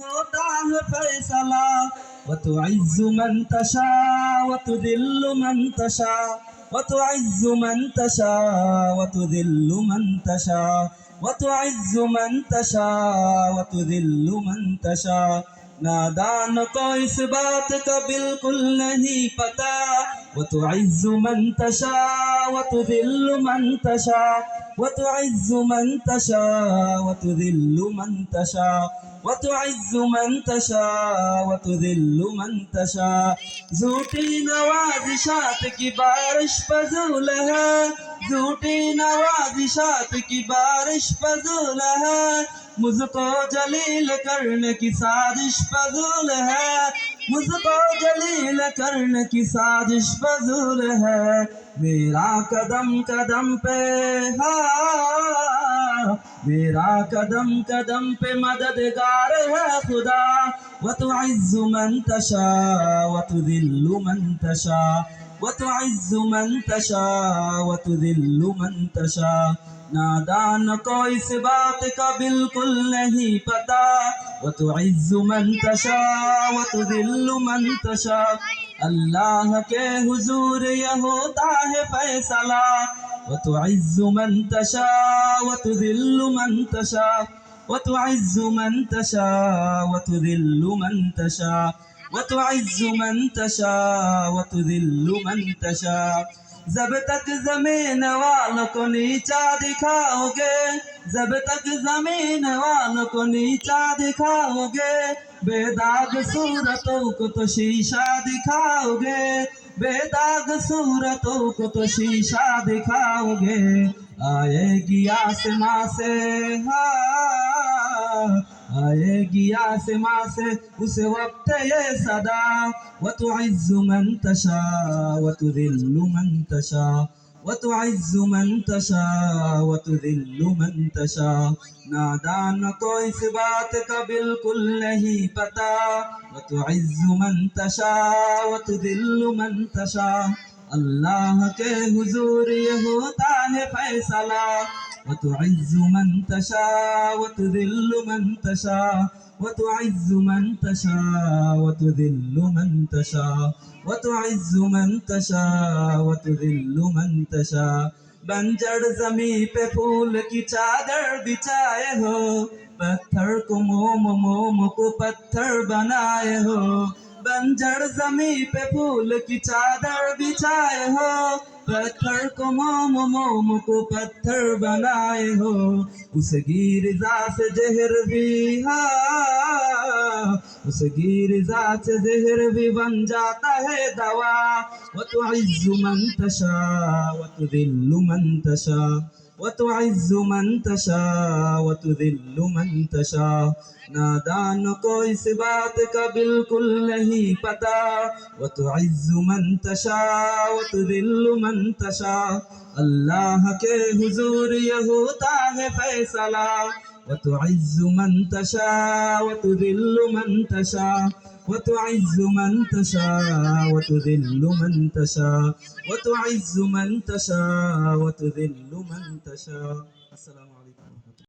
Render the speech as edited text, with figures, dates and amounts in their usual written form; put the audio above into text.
होता है फैसला वतुइज़्ज़ु मन तशा वतुदिल्लु मन तशा वतुइज़्ज़ु मन तशा वतुदिल्लु मन तशा वतुइज़्ज़ु मन तशा वतुदिल्लु मन तशा। नादान को इस बात का बिल्कुल नहीं पता वतुइज़्ज़ु मन तशा वतुदिल्लु मन तशा वतुइज़्ज़ु मन तशा वतुदिल्लु मन तशा वतुइज़्ज़ु मन तशा वतुदिल्लु मन तशा। झूठी नवाज़िशात की बारिश फजूल है, झूठी नवाज़िशात की बारिश फजूल है, मुझको जलील करने की साजिश फजूल है, मुझको जलील करने की साजिश फजूल है। मेरा कदम कदम पे मेरा कदम कदम पे मददगार है खुदा वतुइज़्ज़ु मन तशा वतुदिल्लु मन तशा वतुइज़्ज़ु मन तशा वतुदिल्लु मन तशा। नादान को इस बात का बिल्कुल नहीं पता वतुइज़्ज़ु मन तशा वतुदिल्लु मन तशा। अल्लाह के हुजूर यह होता है फैसला वतुइज़्ज़ु मन तशा वतुदिल्लु मन तशा वतुइज़्ज़ु मन तशा वतुदिल्लु मन तशा वतुइज़्ज़ु मन तशा वतुदिल्लु मन तशा। जब तक ज़मीन वालों को नीचा दिखाओगे, जब तक ज़मीन वालों को नीचा दिखाओगे, बेदाग सूरतों को तो शीशा दिखाओगे, बेदाग सूरतों को तो शीशा दिखाओगे। आएगी आसमां से आएगी आसमां से उस वक्त ये सदा वतुइज़्ज़ु मन तशा वतुदिल्लु मन तशा वतुइज़्ज़ु मन तशा वतुदिल्लु मन तशा। नादान को इस बात का बिल्कुल नहीं पता वतुइज़्ज़ु मन तशा वतुदिल्लु मन तशा। अल्लाह के हुजूर ये होता है फैसला वतुइज़्ज़ु मन तशा वतुदिल्लु मन तशा वतुइज़्ज़ु मन तशा वतुदिल्लु मन तशा वतुइज़्ज़ु मन तशा वतुदिल्लु मन तशा। बंजर ज़मीं पे फूल की चादर बिछाए हो, पत्थर को मोम को पत्थर बनाए हो, बंजर ज़मीं पे फूल की चादर बिछाए हो, पत्थर को मोम को पत्थर बनाए हो। उस गिरजा से जहर भी उस गिरजा से जहर भी बन जाता है दवा वतुइज़्ज़ु मन तशा वतुदिल्लु मन तशा वतुइज़्ज़ु मन तशा वतुदिल्लु मन तशा। नादान को इस बात का बिल्कुल नहीं पता वतुइज़्ज़ु मन तशा वतुदिल्लु मन तशा। अल्लाह के हुजूर ये होता है फैसला वतुइज़्ज़ु मन तशा वतुदिल्लु मन तशा वतुइज़्ज़ु मन तशा वतुदिल्लु मन तशा वतुइज़्ज़ु मन तशा वतुदिल्लु मन तशा। अस्सलाम।